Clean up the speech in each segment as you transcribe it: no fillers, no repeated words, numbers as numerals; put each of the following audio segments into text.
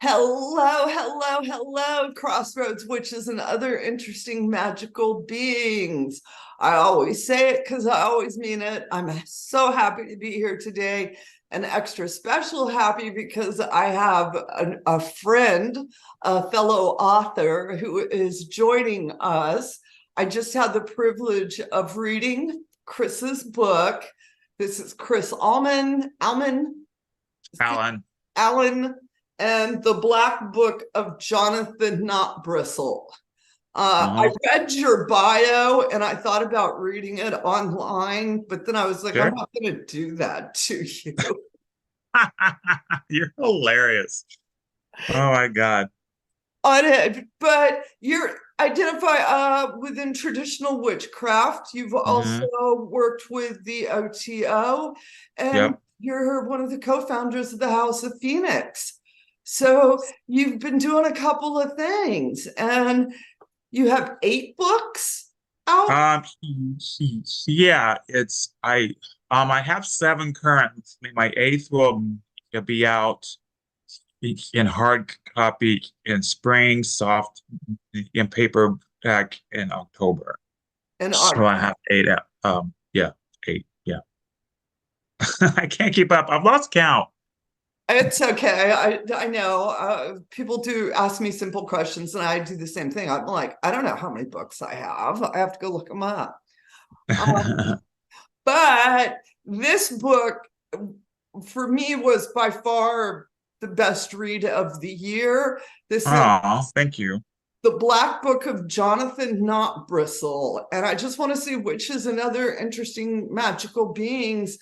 Hello, hello, hello, Crossroads witches and other interesting magical beings. I always say it because I always mean it. I'm so happy to be here today, and extra special happy because I have a friend, a fellow author who is joining us. I just had the privilege of reading Chris's book. This is Chris Alan. Allen and the Black Book of Jonathan Knotbristle. I Uh-huh. read your bio and I thought about reading it online, but then I was like, I'm Sure. not going to do that to you. You're hilarious. Oh my God. On it, but you're identify within traditional witchcraft. You've also Hmm. worked with the OTO, and Yep. you're one of the co-founders of the House of Phoenix. So you've been doing a couple of things, and you have 8 books out. Um, yeah, I have 7 currently. My eighth will be out in hard copy in spring, soft in paperback in October. And So I have 8 out. Yeah, 8. Yeah. I can't keep up. I've lost count. it's okay. I know people do ask me simple questions, and I do the same thing. I'm like, I don't know how many books I have. I have to go look them up. Um, but this book, for me, was by far the best read of the year. This is Oh, thank you. the Black Book of Jonathan Knotbristle, and I just want to see which is another interesting magical beings.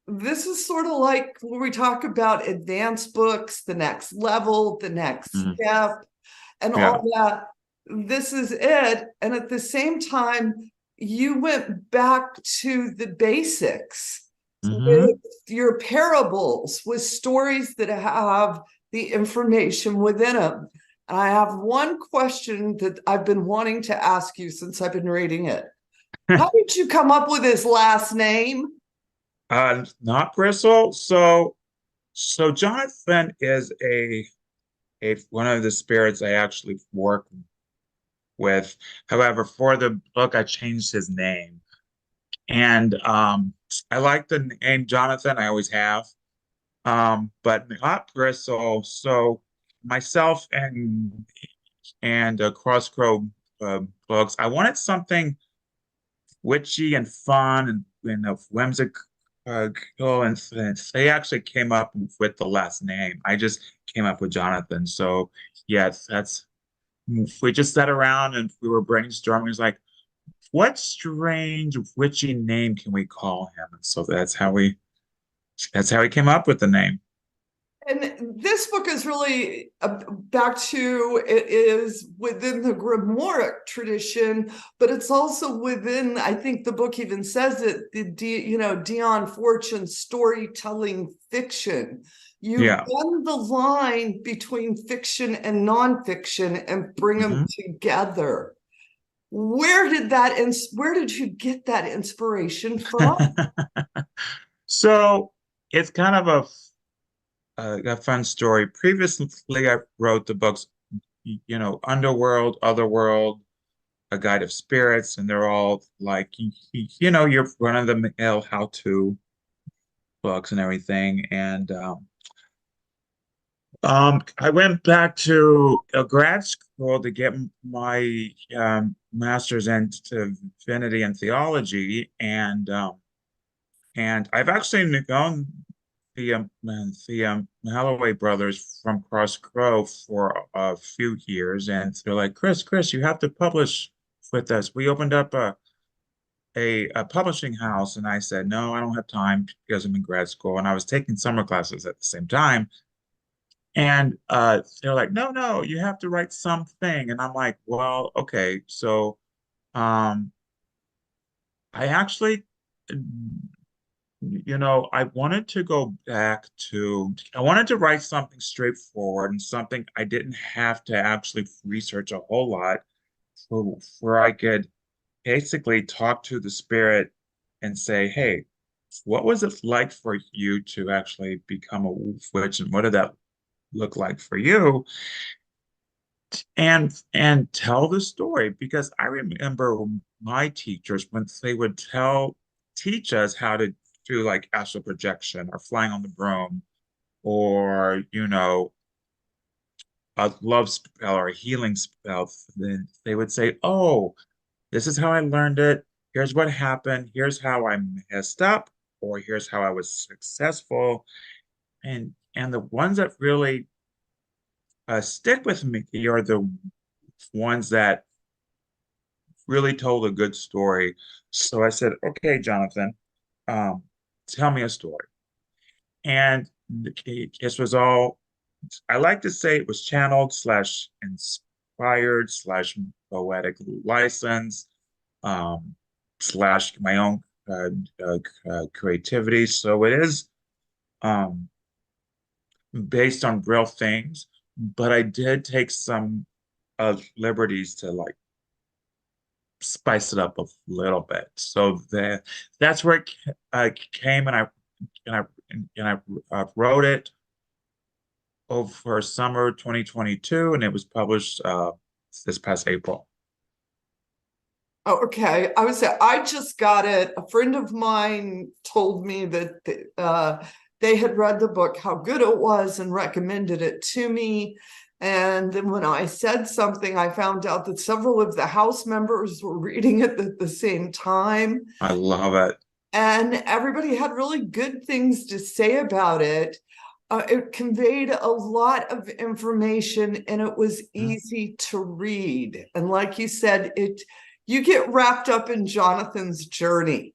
This is sort of like when we talk about advanced books, the next level, the next Mhm. step, and Yeah. all that. This is it. And at the same time, you went back to the basics with Hmm. your parables, with stories that have the information within them. And I have one question that I've been wanting to ask you since I've been reading it. How did you come up with his last name? Not bristle. So Jonathan is a one of the spirits I actually work with. However, for the book, I changed his name, and I like the name Jonathan. I always have. But not bristle. So myself and Crossroad books, I wanted something witchy and fun and whimsical. And they actually came up with the last name. I just came up with Jonathan. So yes, that's we just sat around and we were brainstorming. It's like, what strange witchy name can we call him? And so that's how we came up with the name. And this book is really back to it is within the grimoire tradition, but it's also within, I think the book even says it, Dion Fortune storytelling fiction. You Yeah. blend the line between fiction and nonfiction and bring them Hmm. together. Where did you get that inspiration from? So it's kind of a fun story. Previously, I wrote the books, Underworld, Otherworld, A Guide of Spirits, and they're all like, your run-of-the-mill how-to books and everything. And I went back to a grad school to get my master's in divinity and theology, and I've actually known the Holloway brothers from Cross Grove for a few years, and they're like, Chris, you have to publish with us. We opened up a publishing house, and I said, no, I don't have time because I'm in grad school, and I was taking summer classes at the same time. And they're like, no, you have to write something. And I'm like, well, okay. So I actually I wanted to go back to, I wanted to write something straightforward and something I didn't have to actually research a whole lot where I could basically talk to the spirit and say, hey, what was it like for you to actually become a witch? And what did that look like for you, and tell the story. Because I remember my teachers, when they would teach us how to do like astral projection or flying on the broom, or a love spell or a healing spell, then they would say, "Oh, this is how I learned it. Here's what happened. Here's how I messed up, or here's how I was successful." And the ones that really stick with me are the ones that really told a good story. So I said, "Okay, Jonathan, um, tell me a story." And this was all, I like to say it was channeled slash inspired slash poetic license, um, slash my own uh, uh, creativity. So it is um, based on real things, but I did take some liberties to like spice it up a little bit. So that's where it came, and I and I wrote it over summer 2022, and it was published this past April. Oh, okay. I would say I just got it. A friend of mine told me that they had read the book, how good it was, and recommended it to me. And then when I said something, I found out that several of the house members were reading it at the same time. I love it. And everybody had really good things to say about it. It conveyed a lot of information, and it was easy to read. And like you said, you get wrapped up in Jonathan's journey,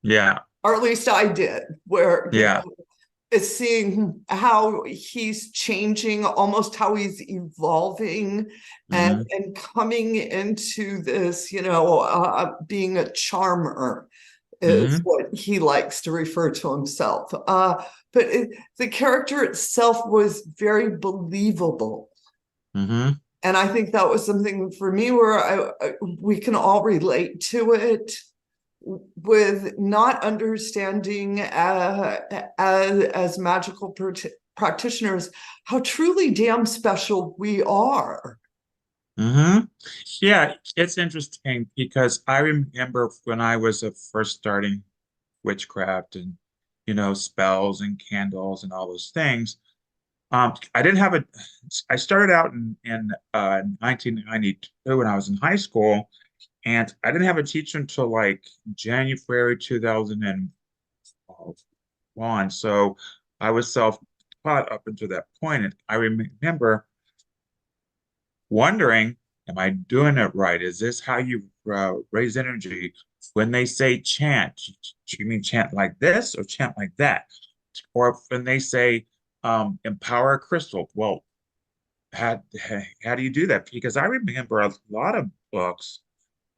Yeah. or at least I did, where Yeah. is seeing how he's changing, almost how he's evolving, and Hmm. coming into this, being a charmer is Hmm. what he likes to refer to himself. The character itself was very believable. Hmm. And I think that was something for me where we can all relate to it, with not understanding as magical practitioners how truly damn special we are. Hmm. Yeah, it's interesting because I remember when I was first starting witchcraft and spells and candles and all those things. I didn't have a. I started out in 1992 when I was in high school, and I didn't have a teacher until like January 2001. So I was self-taught up until that point, and I remember wondering, am I doing it right? Is this how you raise energy? When they say chant, do you mean chant like this or chant like that? Or when they say empower a crystal, well, how do you do that? Because I remember a lot of books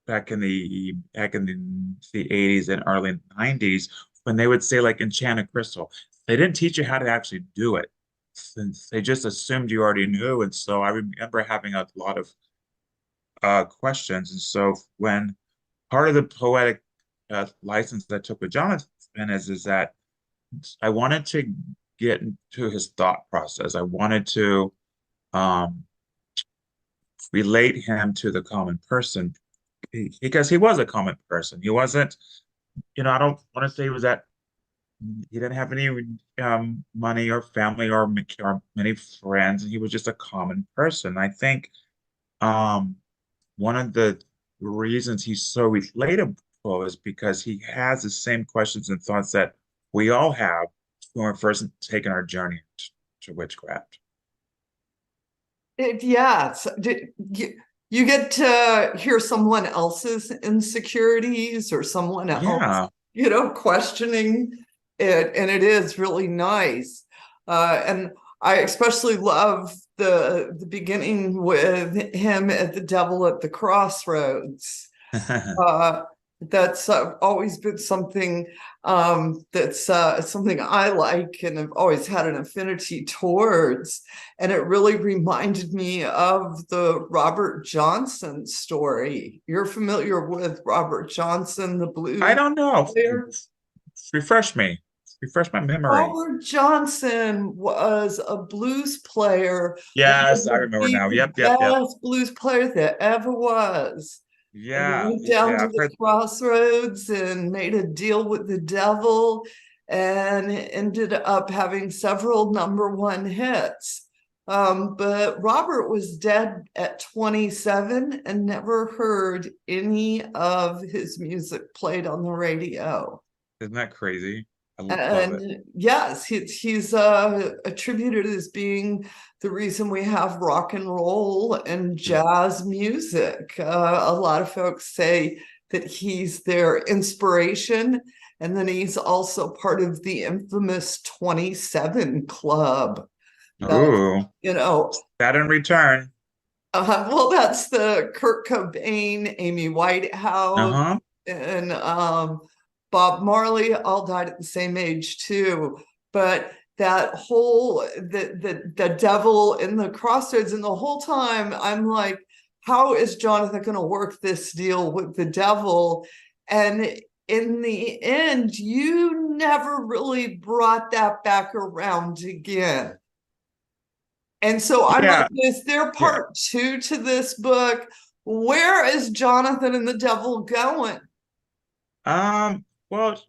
back in the 80s and early 90s when they would say like enchant a crystal. They didn't teach you how to actually do it, since they just assumed you already knew. And so I remember having a lot of questions. And so when part of the poetic license that I took with Jonathan is that I wanted to get into his thought process. I wanted to um, relate him to the common person, because he was a common person. He wasn't, I don't want to say he didn't have any money or family or many friends, and he was just a common person. I think um, one of the reasons he's so relatable is because he has the same questions and thoughts that we all have when we're first taking our journey to witchcraft. Yes, you get to hear someone else's insecurities or someone else, Yeah. questioning it, and it is really nice. And I especially love the beginning with him at the devil at the crossroads. Uh, that's always been something that's something I like and have always had an affinity towards. And it really reminded me of the Robert Johnson story. You're familiar with Robert Johnson, the I blues don't know. player? Refresh me. Refresh my memory. Robert Johnson was a blues player, Yes, I remember now. the Yep, yep, yep. best blues player that ever was. And he Yeah, went down yeah, to I've the heard. crossroads and made a deal with the devil and ended up having several #1 hits. But Robert was dead at 27 and never heard any of his music played on the radio. Isn't that crazy? I love it. And yes, he's attributed as being the reason we have rock and roll and jazz music. A lot of folks say that he's their inspiration, and then he's also part of the infamous 27 Club. Ooh, You know, that in return. well, that's the Kurt Cobain, Amy Whitehouse, Uh-huh. and Bob Marley all died at the same age too. But that whole the devil in the crossroads, and the whole time I'm like, how is Jonathan going to work this deal with the devil? And in the end, you never really brought that back around again. And so I'm like, Yeah, is there yeah. part two to this book? Where is Jonathan and the devil going? Well,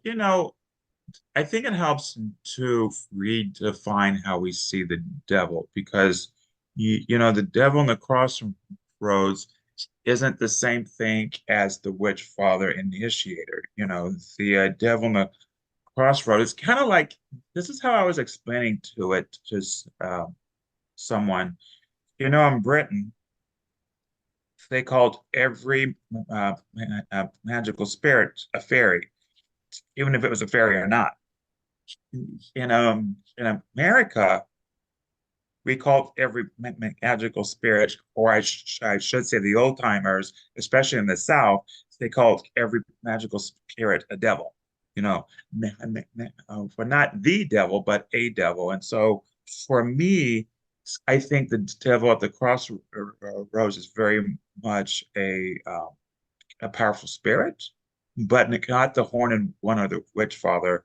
I think it helps to redefine how we see the devil because the devil in the crossroads isn't the same thing as the witch father initiator. The devil in the crossroad is kind of like this is how I was explaining to it to someone. In Britain, they called every magical spirit a fairy, even if it was a fairy or not. In America, we called every magical spirit, or I should say the old timers, especially in the South, they called every magical spirit a devil. But not the devil, but a devil. And so for me, I think the devil at the crossroads is very much a powerful spirit, but not the horn and one or the witch father.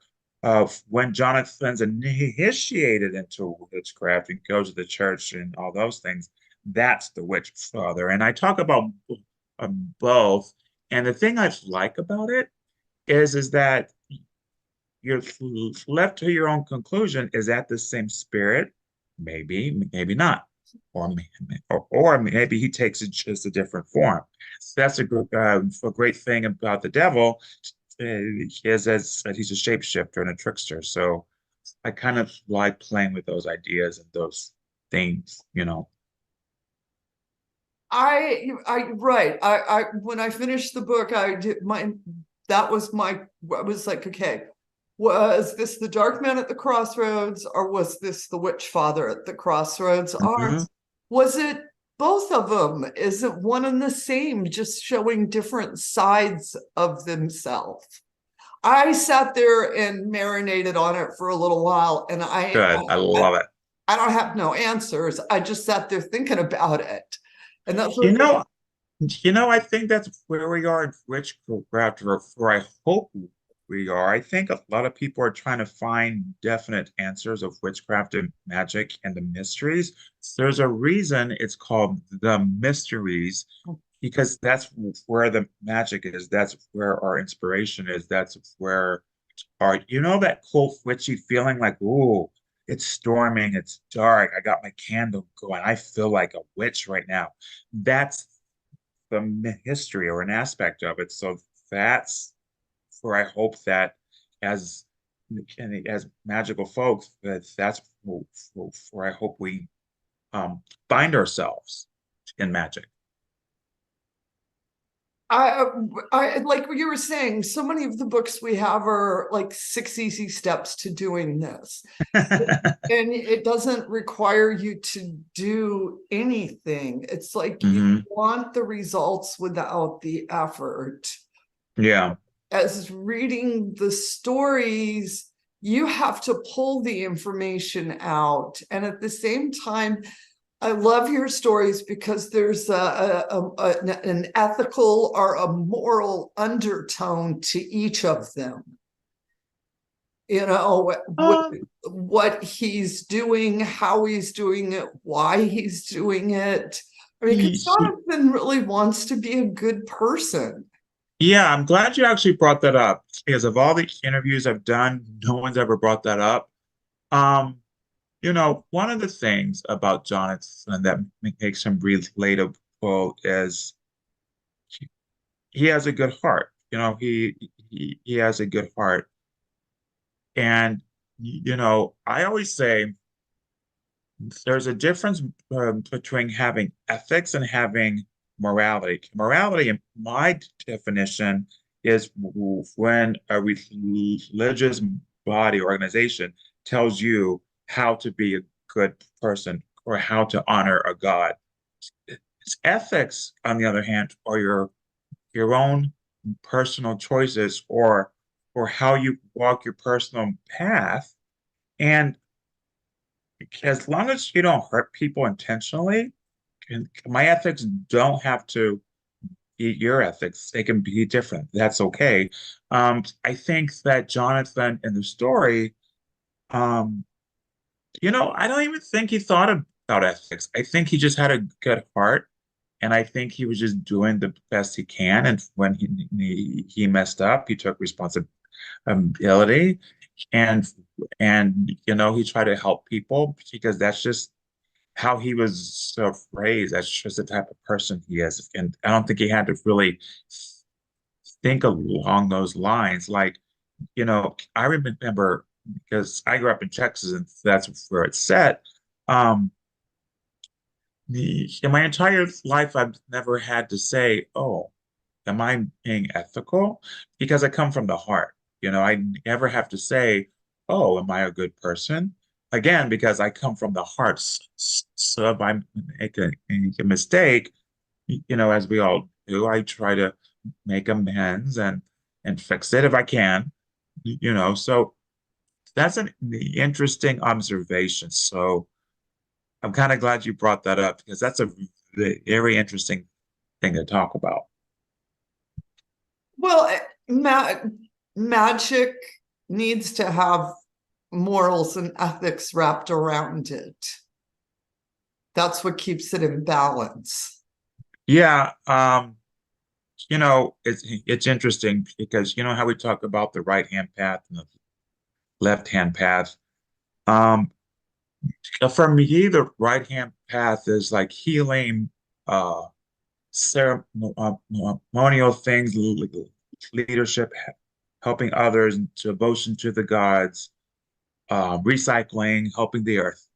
When Jonathan's initiated into witchcraft and goes to the church and all those things, that's the witch father. And I talk about both. And the thing I like about it is that you're left to your own conclusion. Is that the same spirit? Maybe, maybe not. Or maybe he takes it just a different form. So that's a great thing about the devil is that he's a shapeshifter and a trickster. So I kind of like playing with those ideas and those things. I when I finished the book, I did that was I was like, okay, was this the dark man at the crossroads, or was this the witch father at the crossroads, or Mhm. was it both of them? Is it one and the same, just showing different sides of themselves? I sat there and marinated on it for a little while, and Good. I love it. I don't have no answers. I just sat there thinking about it. And that's You what know, I think that's where we are in witchcraft, or I hope we are. I think a lot of people are trying to find definite answers of witchcraft and magic and the mysteries. There's a reason it's called the mysteries, because that's where the magic is. That's where our inspiration is. That's where that cool witchy feeling like, ooh, it's storming, it's dark. I got my candle going. I feel like a witch right now. That's the history or an aspect of it. So that's where I hope that as as magical folks, that's where I hope we find ourselves in magic. I, I like what you were saying. So many of the books we have are like 6 easy steps to doing this. And it doesn't require you to do anything. It's like you Hmm. want the results without the effort. Yeah. As reading the stories, you have to pull the information out. And at the same time, I love your stories because there's an ethical or a moral undertone to each of them. you know, Um, what he's doing, how he's doing it, why he's doing it. I mean, because he, Jonathan really wants to be a good person. yeah, I'm glad you actually brought that up because of all the interviews I've done, no one's ever brought that up. Um, one of the things about Jonathan that makes him relatable is he has a good heart. He has a good heart. And I always say there's a difference between having ethics and having morality. Morality, in my definition, is when a religious body organization tells you how to be a good person or how to honor a god. It's ethics, on the other hand, are your own personal choices or how you walk your personal path. And as long as you don't hurt people intentionally, my ethics don't have to be your ethics. They can be different. That's okay. I think that Jonathan in the story, um, I don't even think he thought about ethics. I think he just had a good heart, and I think he was just doing the best he can. And when he messed up, he took responsibility, and he tried to help people because that's just how he was so raised. That's just the type of person he is. And I don't think he had to really think along those lines. Like, I remember because I grew up in Texas and that's where it's set. Um, in my entire life, I've never had to say, "Oh, am I being ethical?" Because I come from the heart. I never have to say, "Oh, am I a good person?" Again, because I come from the heart. So if I make a mistake, as we all do, I try to make amends and fix it if I can. So that's an interesting observation. So I'm kind of glad you brought that up because that's a very interesting thing to talk about. Well, magic needs to have morals and ethics wrapped around it. That's what keeps it in balance. Yeah, it's interesting because you know how we talk about the right hand path and the left hand path. Um, for me, the right hand path is like healing, uh, ceremonial things, leadership, helping others, devotion to the gods, recycling, helping the earth.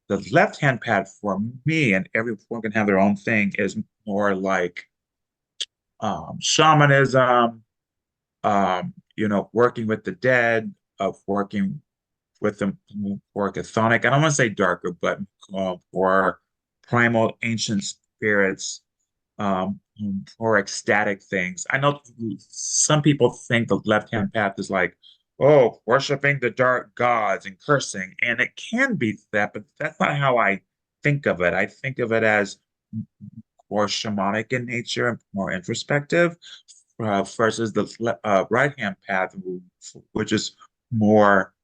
The left hand path for me, and everyone can have their own thing, is more like shamanism, working with the dead, of working with them more chthonic. I don't want to say darker, but more primal ancient spirits, or ecstatic things. I know some people think the left-hand path is like, oh, worshiping the dark gods and cursing, and it can be that, but that's not how I think of it. I think of it as more shamanic in nature and more introspective, versus the right hand path, which is more,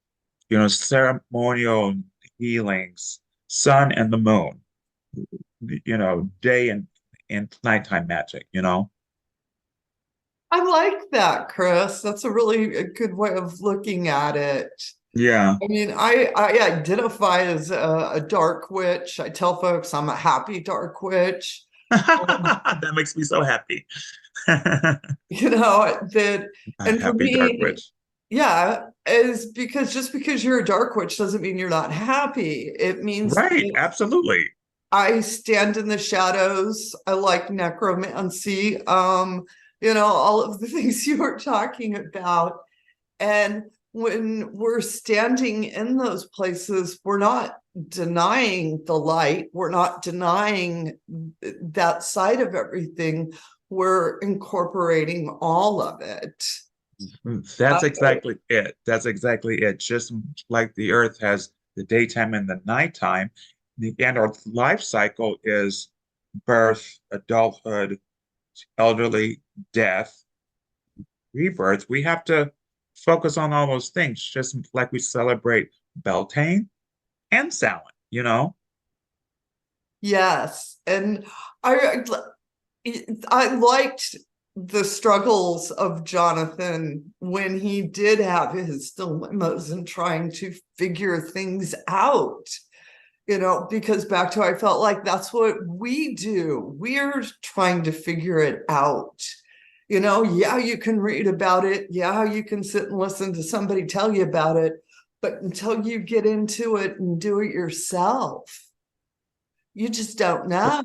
ceremonial healings, sun and the moon, day and nighttime magic. I like that, Chris. That's a really a good way of looking at it. Yeah. I mean, I identify as a dark witch. I tell folks I'm a happy dark witch. Um, That makes me so happy. A that, and for happy dark me, witch. yeah, is because just because you're a dark witch doesn't mean you're not happy. It means Right, that absolutely. I stand in the shadows. I like necromancy. All of the things you were talking about. And when we're standing in those places, we're not denying the light. We're not denying that side of everything. We're incorporating all of it. That's Uh, exactly it. That's exactly it. Just like the earth has the daytime and the nighttime, and our life cycle is birth, adulthood, elderly, death, rebirth. We have to focus on all those things, just like we celebrate Beltane and Samhain, you know? Yes. And I I liked the struggles of Jonathan when he did have his dilemmas and trying to figure things out, because back to, I felt like that's what we do. We're trying to figure it out. Yeah, you can read about it. Yeah, you can sit and listen to somebody tell you about it. But until you get into it and do it yourself, you just don't know.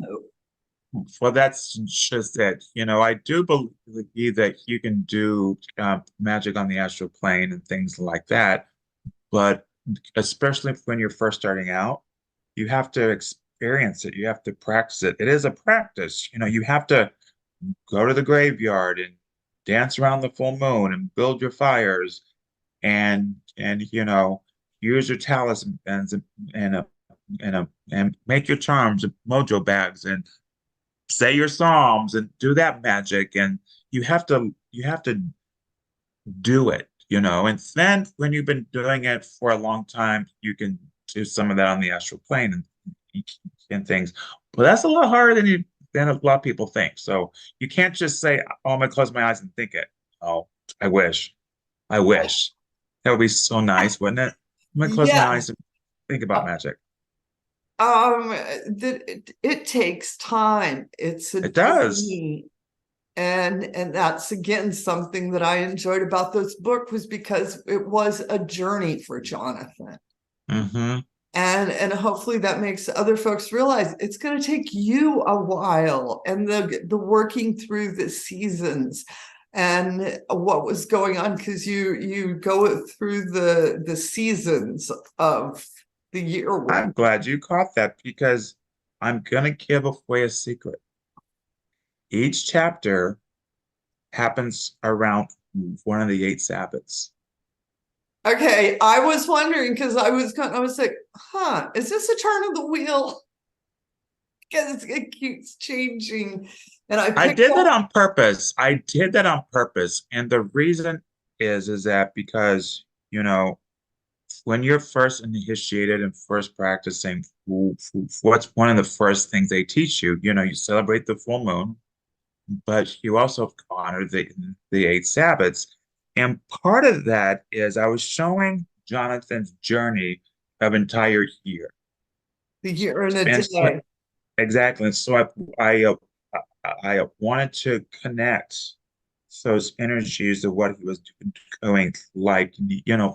Well, that's just it. I do believe that you can do magic on the astral plane and things like that, but especially when you're first starting out, you have to experience it. You have to practice it. It is a practice. You have to go to the graveyard and dance around the full moon and build your fires and use your talismans and make your charms and mojo bags and say your psalms and do that magic, and you have to do it, and then when you've been doing it for a long time, you can do some of that on the astral plane and things, but that's a lot harder than a lot of people think. So you can't just say, oh, I'm gonna close my eyes and think it. Oh, I wish that would be so nice, wouldn't it? I'm gonna close my Yeah. eyes and think about magic. That it takes time. It's a It does. journey. And that's again something that I enjoyed about this book, was because it was a journey for Jonathan. Hmm. And hopefully that makes other folks realize it's going to take you a while, and the working through the seasons and what was going on, because you go through the seasons of the year with. I'm glad you caught that because I'm gonna give away a secret. Each chapter happens around one of the eight Sabbaths. Okay, I was wondering, because I was like, is this a turn of the wheel? Because it keeps changing. And I I picked did that up. on purpose. I did that on purpose. And the reason is that because, when you're first initiated and first practicing, what's one of the first things they teach you? You celebrate the full moon, but you also honor the eight Sabbaths. And part of that is I was showing Jonathan's journey of entire year. The year and a And so, day. exactly. So I wanted to connect those energies of what he was doing, like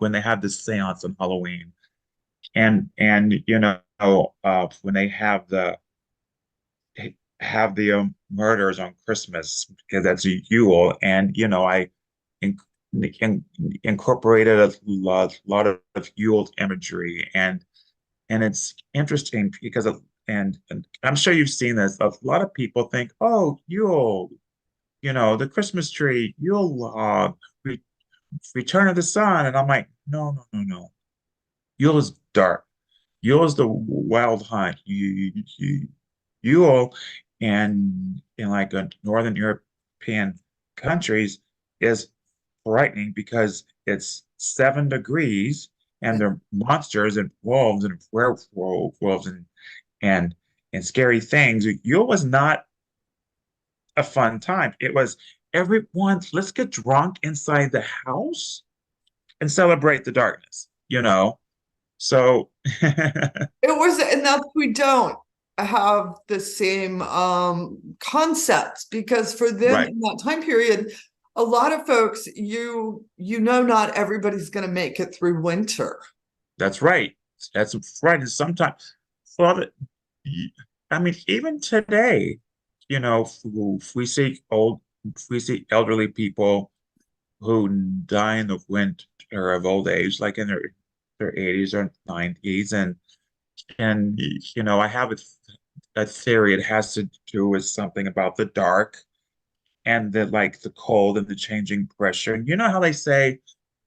when they have the seance on Halloween, and when they have the murders on Christmas, because that's a Yule, and I in, incorporated a lot of Yule imagery, and it's interesting because and I'm sure you've seen this. A lot of people think, oh, Yule, the Christmas tree, Yule log, re Return of the Sun, and I'm like, no, no, no, no. Yule is dark. Yule is the wild hunt. Yule in like a Northern European countries is frightening because it's 7 degrees and there are monsters and wolves and werewolves and and scary things. Yule was not a fun time. It was everyone, let's get drunk inside the house and celebrate the darkness. So It was, and that's, we don't have the same concepts, because for them right. in that time period, a lot of folks, not everybody's going to make it through winter. That's right. That's right. And sometimes, well, I mean, even today, if we see elderly people who die in the winter of old age, like in their 80s or 90s, and I have a theory. It has to do with something about the dark and the cold and the changing pressure. And you know how they say,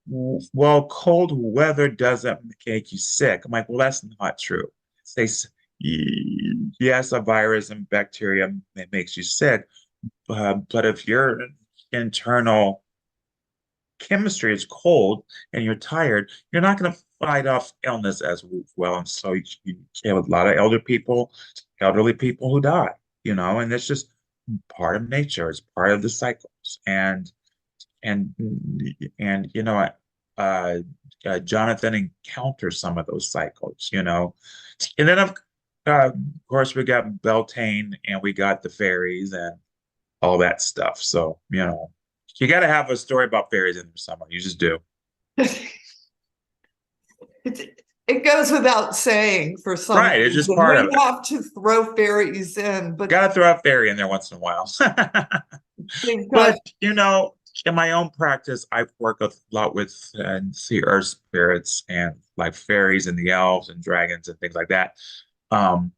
well, cold weather doesn't make you sick. I'm like, well, that's not true. They yes, a virus and bacteria makes you sick, but if your internal chemistry is cold and you're tired, you're not going to fight off illness as well. And so you have a lot of elderly people who die, and it's just part of nature. It's part of the cycles. And uh, Jonathan encounters some of those cycles, and then of course we got Beltane and we got the fairies and all that stuff. So you got to have a story about fairies in there somewhere. You just do. It goes without saying for some Right, it's just reason. part of We it. have to throw fairies in, but Got to throw a fairy in there once in a while. they've got But in my own practice, I've worked a lot with sea earth spirits and like fairies and the elves and dragons and things like that. Um,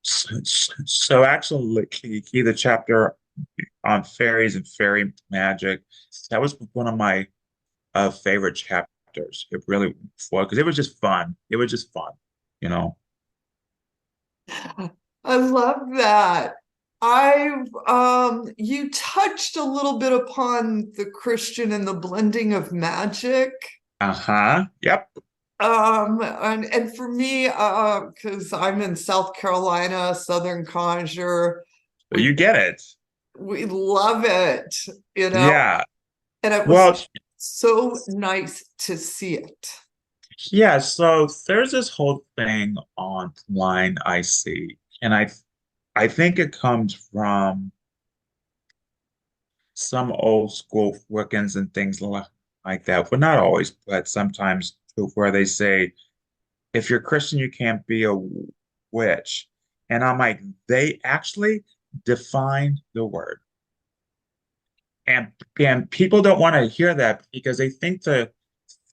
so actually, the chapter on fairies and fairy magic, that was one of my favorite chapters. It really was because it was just fun. It was just fun, you know. I love that. You touched a little bit upon the Christian and the blending of magic. Uh-huh. Yep. And for me, because I'm in South Carolina, Southern Conjure, So you get it. we love it, Yeah. and it was Well, so nice to see it. yeah, so there's this whole thing online I see, and I think it comes from some old school Wiccans and things like that. But not always, but sometimes too, where they say, if you're Christian, you can't be a witch. And I'm like, they actually define the word. And people don't want to hear that because they think the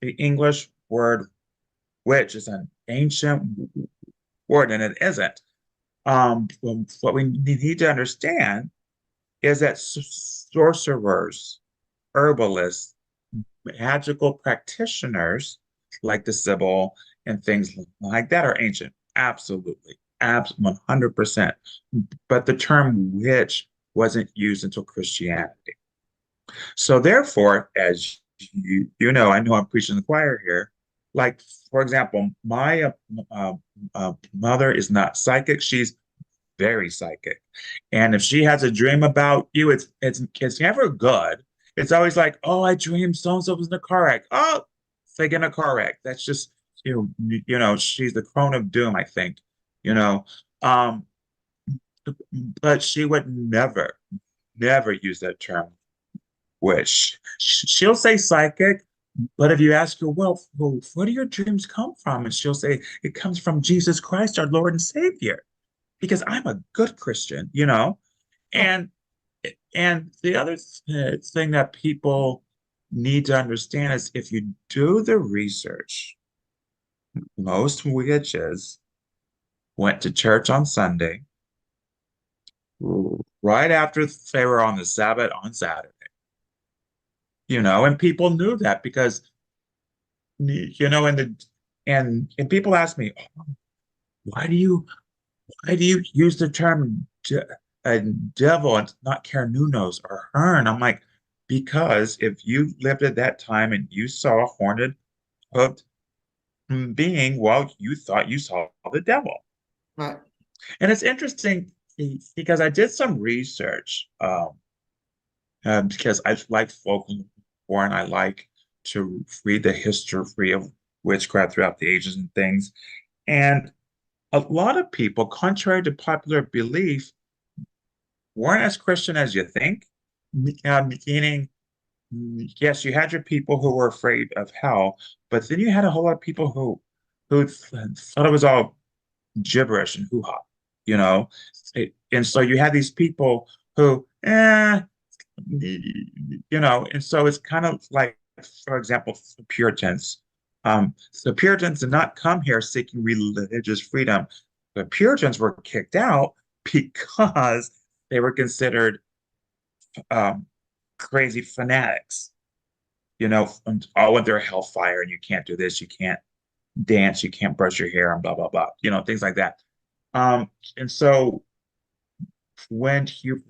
English word witch is an ancient word, and it isn't. What we need to understand is that sorcerers, herbalists, magical practitioners like the Sibyl and things like that are ancient. Absolutely. 100%. But the term witch wasn't used until Christianity. So therefore, as I know I'm preaching the choir here. Like, for example, my mother is not psychic. She's very psychic. And if she has a dream about you, it's never good. It's always like, oh, I dreamed so-and-so was in a car wreck. Oh, they get in a car wreck. That's just, she's the crone of doom, I think, you know. Um, but she would never use that term, wish. She'll say psychic, but if you ask her, well, where do your dreams come from? And she'll say, it comes from Jesus Christ, our Lord and Savior, because I'm a good Christian, Oh, And the other thing that people need to understand is if you do the research, most witches went to church on Sunday, right after they were on the Sabbath on Saturday, and people knew that because, and people ask me, oh, why do you use the term devil and not Carnunos or Hern? I'm like, because if you lived at that time and you saw a horned hooked being, well, you thought you saw the devil. right. And it's interesting because I did some research because I like folklore and I like to read the history of witchcraft throughout the ages and things. And a lot of people, contrary to popular belief, weren't as Christian as you think. Meaning, yes, you had your people who were afraid of hell, but then you had a whole lot of people who thought it was all gibberish and hoo-ha, you know? And so you had these people who, and so it's kind of like, for example, the Puritans. The Puritans did not come here seeking religious freedom. The Puritans were kicked out because they were considered um, crazy fanatics, and all with their hellfire, and you can't do this, you can't dance, you can't brush your hair, and blah blah blah, things like that. And so when you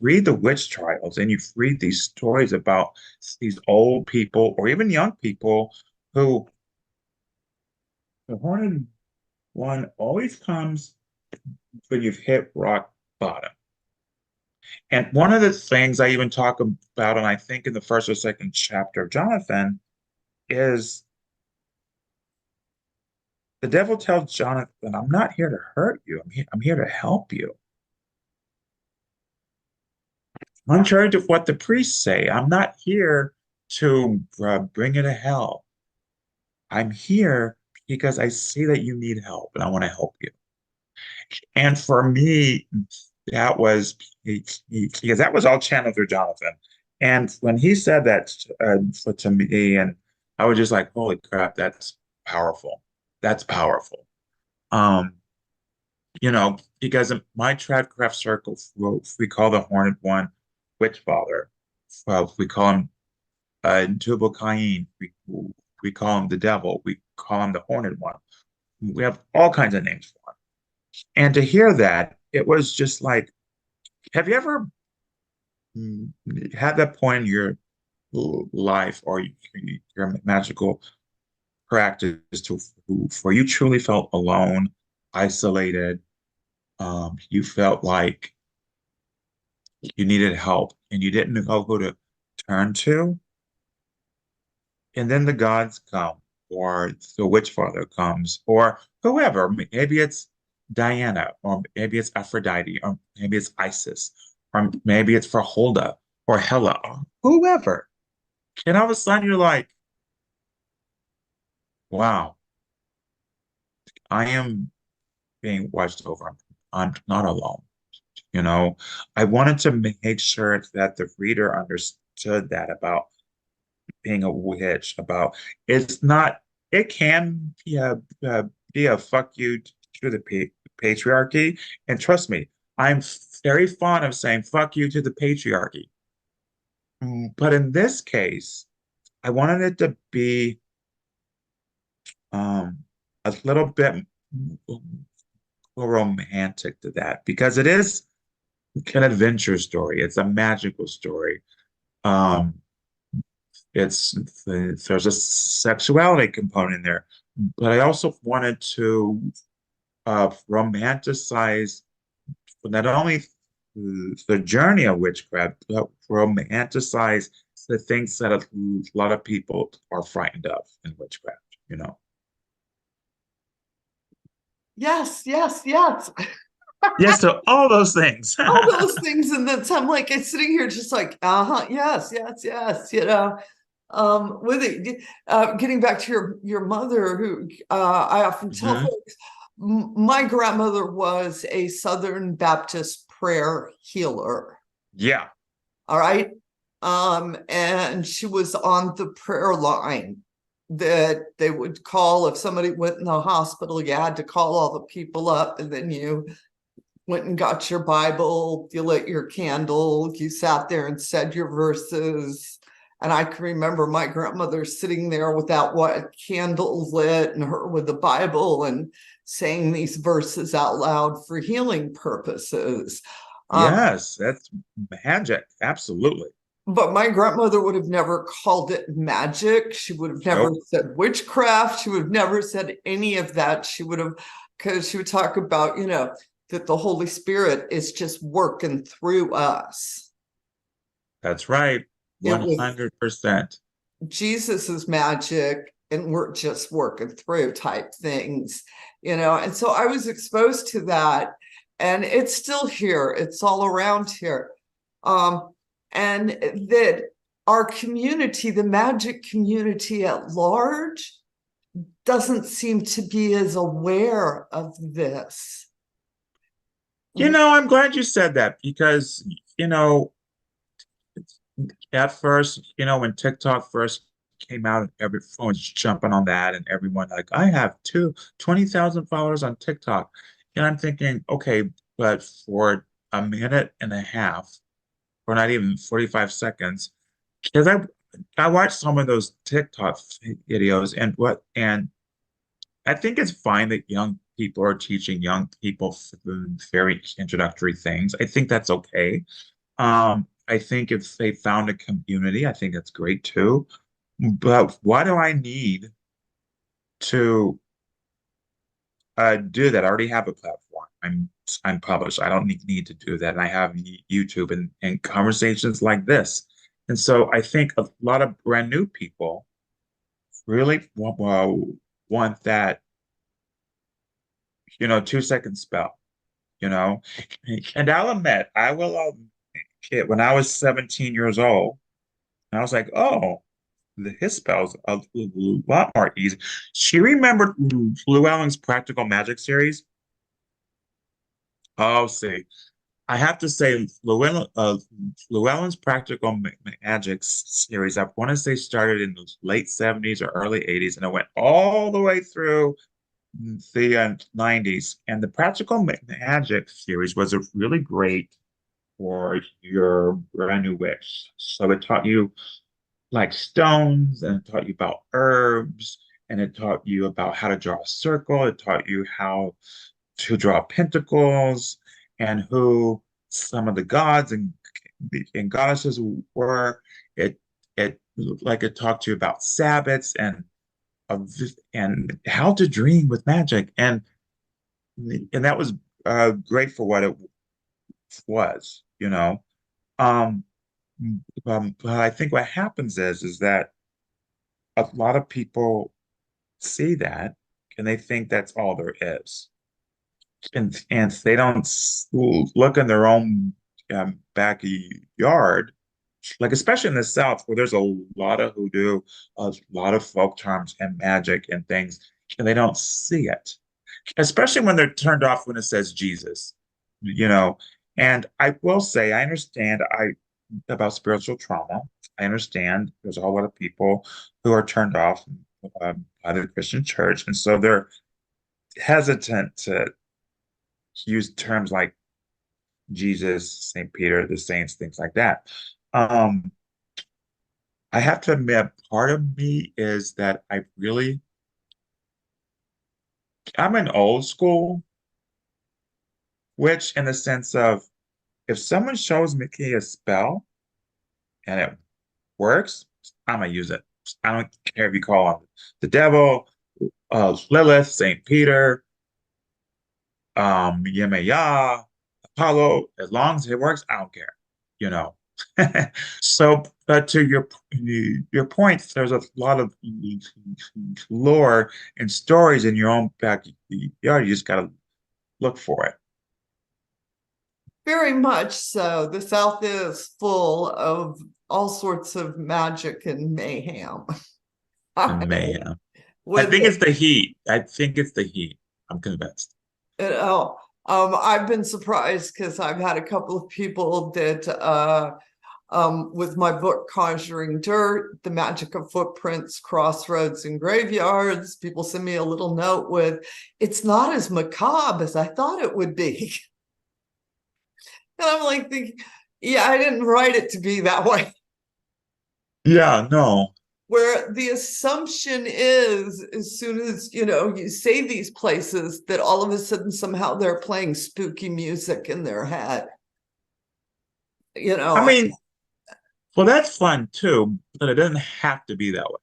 read the witch trials and you read these stories about these old people or even young people who the haunted one always comes when you've hit rock bottom. And one of the things I even talk about, and I think in the first or second chapter of Jonathan, is the devil tells Jonathan, I'm not here to hurt you. I'm here to help you. Contrary to what the priests say, I'm not here to bring you to hell. I'm here because I see that you need help and I want to help you. And for me, that was because that was all channeled through Jonathan. And when he said that to me, and I was just like, holy crap, that's powerful. That's powerful. Um, because in my tradcraft circle, we call the Horned One Witch Father. Well, we call him Tubal Cain. We call him the devil. We call him the Horned One. We have all kinds of names for him. And to hear that, it was just like, have you ever had that point in your life or your magical practice where you truly felt alone, isolated, you felt like you needed help and you didn't know who to turn to? And then the gods come, or the witch father comes, or whoever. Maybe it's Diana, or maybe it's Aphrodite, or maybe it's Isis, or maybe it's for Holda or Hela, or whoever. And all of a sudden you're like, wow, I am being watched over. I'm not alone. You know, I wanted to make sure that the reader understood that about being a witch, about it's not, it can be a fuck you to the patriarchy. And trust me, I'm very fond of saying fuck you to the patriarchy. But in this case, I wanted it to be um, a little bit romantic to that because it is an adventure story. It's a magical story. Um, it's there's a sexuality component in there, but I also wanted to romanticize not only the journey of witchcraft, but romanticize the things that a lot of people are frightened of in witchcraft, you know. Yes, yes, yes. Yes, so all those things. All those things, and then I'm like, I'm sitting here just like, uh-huh, yes, yes, yes, with it, getting back to your mother, who I often tell Mhm. folks, my grandmother was a Southern Baptist prayer healer. Yeah. All right. And she was on the prayer line that they would call if somebody went in the hospital. You had to call all the people up, and then you went and got your Bible, you lit your candle, you sat there and said your verses. And I can remember my grandmother sitting there with that candle lit and her with the Bible and saying these verses out loud for healing purposes. Yes, that's magic. Absolutely. But my grandmother would have never called it magic. She would have never Nope. said witchcraft. She would have never said any of that. She would have, because she would talk about, that the Holy Spirit is just working through us. That's right. It was 100%. Jesus's magic, and we're just working through type things. And so I was exposed to that, and it's still here. It's all around here. And that our community, the magic community at large, doesn't seem to be as aware of this. I'm glad you said that because, at first, when TikTok first came out, everyone was jumping on that and everyone like, I have 20,000 followers on TikTok. And I'm thinking, okay, but for a minute and a half, or not even 45 seconds, because I watched some of those TikTok videos and I think it's fine that young people are teaching young people very introductory things. I think that's okay. I think if they found a community, I think that's great too. But why do I need to do that? I already have a platform. I'm published. I don't need to do that. And I have YouTube and conversations like this. And so I think a lot of brand new people really want that, 2 second spell, you know. And I'll admit, I will admit, when I was 17 years old, I was like, oh, his spells a lot more easy. She remembered Llewellyn's Practical Magic series. Oh, see, I have to say, Llewellyn's Practical Magic series, I want to say started in the late 70s or early 80s, and it went all the way through the 90s. And the Practical Magic series was a really great for your brand new witch. So it taught you like stones, and it taught you about herbs, and it taught you about how to draw a circle. It taught you how to draw pentacles and who some of the gods and goddesses were. It talked to you about Sabbats and how to dream with magic, and that was great for what it was, you know. Um, but I think what happens is that a lot of people see that and they think that's all there is, and they don't look in their own backyard, like especially in the South where there's a lot of hoodoo, a lot of folk charms and magic and things, and they don't see it, especially when they're turned off when it says Jesus, you know. And I will say, I understand about spiritual trauma. I understand there's a whole lot of people who are turned off by the Christian church, and so they're hesitant to use terms like Jesus, Saint Peter, the saints, things like that. Um, I have to admit, part of me is that I'm an old school witch in the sense of if someone shows me a spell and it works, I'm gonna use it. I don't care if you call on the devil, Lilith, Saint Peter, Yemaya, Apollo. As long as it works, I don't care, you know. So, to your point, there's a lot of lore and stories in your own backyard. You just gotta look for it. Very much so. The South is full of all sorts of magic and mayhem. And mayhem. I With think it's the heat. I think it's the heat. I'm convinced. oh, I've been surprised because I've had a couple of people that with my book Conjuring Dirt, The Magick of Footprints, Crossroads, and Graveyards, people send me a little note with, it's not as macabre as I thought it would be. And I'm like thinking, yeah, I didn't write it to be that way. Yeah, no. Where the assumption is, as soon as you say these places, that all of a sudden somehow they're playing spooky music in their head. I mean, well, that's fun too, but it doesn't have to be that way.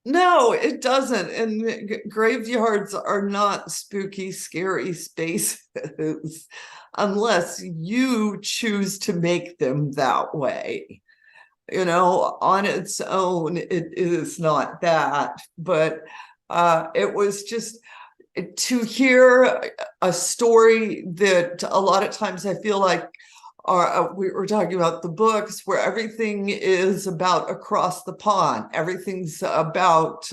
No, it doesn't. And graveyards are not spooky, scary spaces unless you choose to make them that way. On its own, it is not that. But it was just to hear a story that a lot of times I feel like we were talking about the books where everything is about across the pond. Everything's about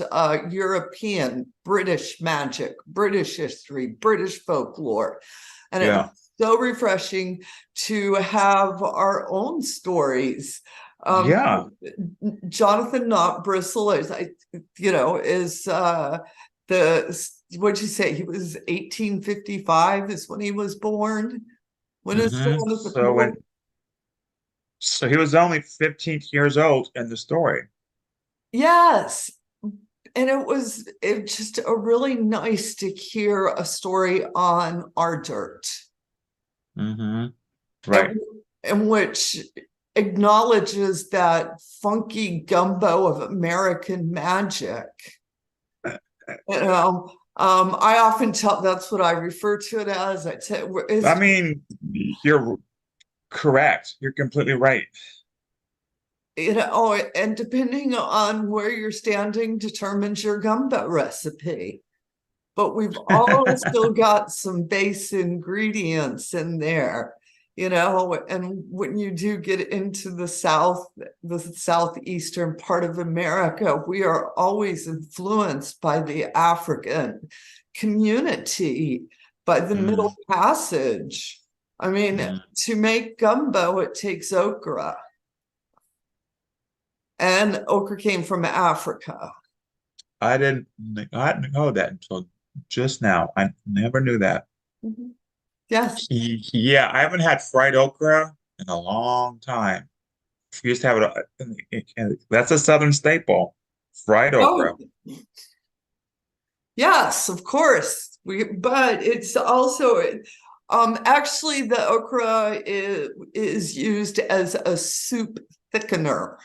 European, British magic, British history, British folklore. And it Yeah. was so refreshing to have our own stories. Yeah. Jonathan Knotbristle is the, what'd you say? He was 1855 is when he was born. When is the one with the people? So he was only 15 years old in the story. Yes. it was just a really nice to hear a story on our dirt. Mm-hmm. Right. In which acknowledges that funky gumbo of American magic. I often tell, that's what I refer to it as. I mean, you're correct. You're completely right. And depending on where you're standing determines your gumbo recipe. But we've all still got some base ingredients in there, and when you do get into the southeastern part of America, we are always influenced by the African community, by the Middle Passage. I mean, to make gumbo, it takes okra. And okra came from Africa. I didn't know that until just now. I never knew that. Mm-hmm. Yes. Yeah, I haven't had fried okra in a long time. We used to have it. That's a Southern staple, fried okra. Oh, yes, of course. But it's also actually the okra is used as a soup thickener.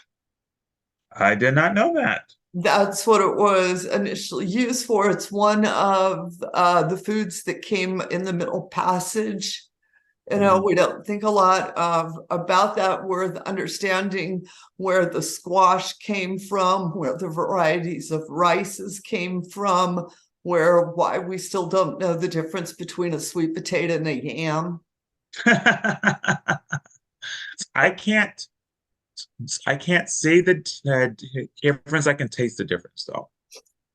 I did not know that. That's what it was initially used for. It's one of the foods that came in the Middle Passage. We don't think a lot about that. We're understanding where the squash came from, where the varieties of rices came from, why we still don't know the difference between a sweet potato and a yam. I can't see the difference. I can taste the difference though.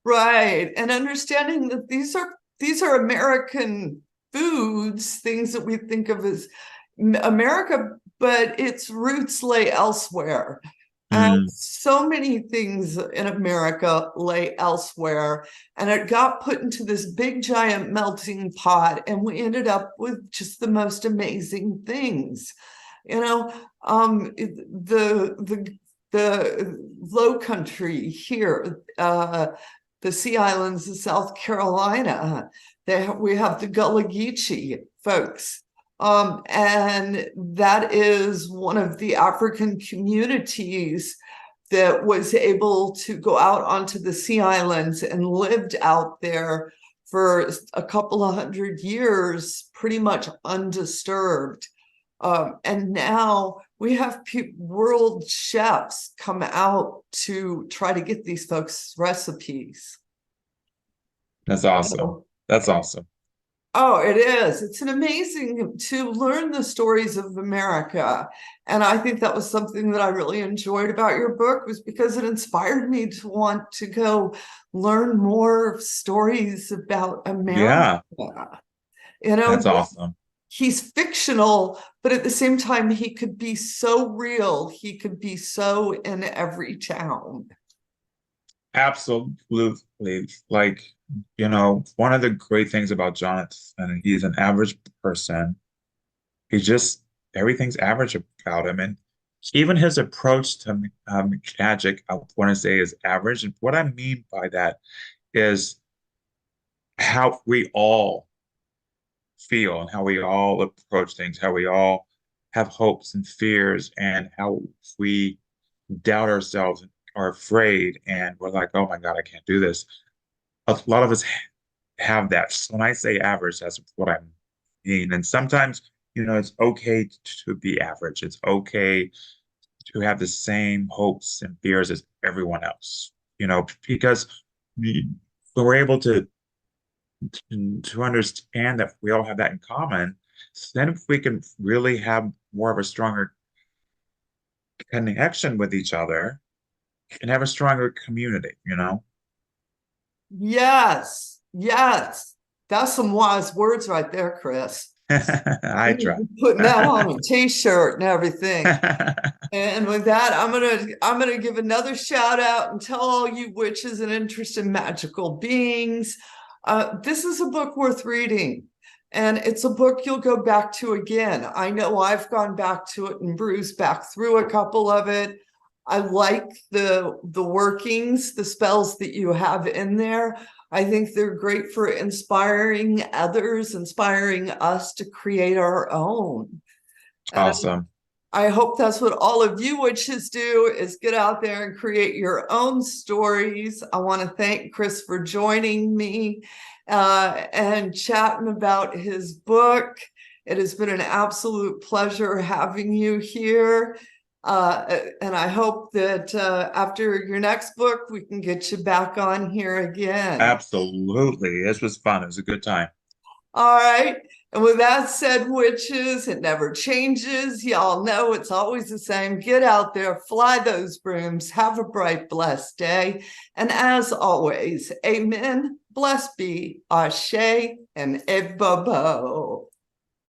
Right. And understanding that these are American foods, things that we think of as America, but its roots lay elsewhere. And so many things in America lay elsewhere. And it got put into this big, giant melting pot. And we ended up with just the most amazing things. The low country here, the Sea Islands of South Carolina, we have the Gullah Geechee folks. And that is one of the African communities that was able to go out onto the Sea Islands and lived out there for a couple of 100 years, pretty much undisturbed. And now we have world chefs come out to try to get these folks recipes. That's awesome. That's awesome. Oh, it is. It's an amazing to learn the stories of America. And I think that was something that I really enjoyed about your book, was because it inspired me to want to go learn more stories about America. Yeah. That's awesome. He's fictional, but at the same time, he could be so real. He could be so in every town. Absolutely. Like, one of the great things about Jonathan, he's an average person. Everything's average about him. And even his approach to magic, I want to say, is average. And what I mean by that is how we all feel and how we all approach things, how we all have hopes and fears, and how we doubt ourselves and are afraid, and we're like, oh my God, I can't do this. A lot of us have that. So when I say average, that's what I mean. And sometimes, it's okay to be average. It's okay to have the same hopes and fears as everyone else, because we're able to understand that we all have that in common. So then if we can really have more of a stronger connection with each other and have a stronger community, Yes. That's some wise words right there, Chris. I try. Putting that on a t-shirt and everything. And with that, I'm gonna give another shout out and tell all you witches and interested in magical beings. This is a book worth reading, and it's a book you'll go back to again. I know I've gone back to it and bruised back through a couple of it. I like the workings, the spells that you have in there. I think they're great for inspiring others, inspiring us to create our own. And Awesome. I hope that's what all of you witches do, is get out there and create your own stories. I want to thank Chris for joining me and chatting about his book. It has been an absolute pleasure having you here. And I hope that after your next book, we can get you back on here again. Absolutely. This was fun. It was a good time. All right. And with that said, witches, it never changes. Y'all know it's always the same. Get out there, fly those brooms, have a bright, blessed day. And as always, amen, blessed be, ashe, and ebobo.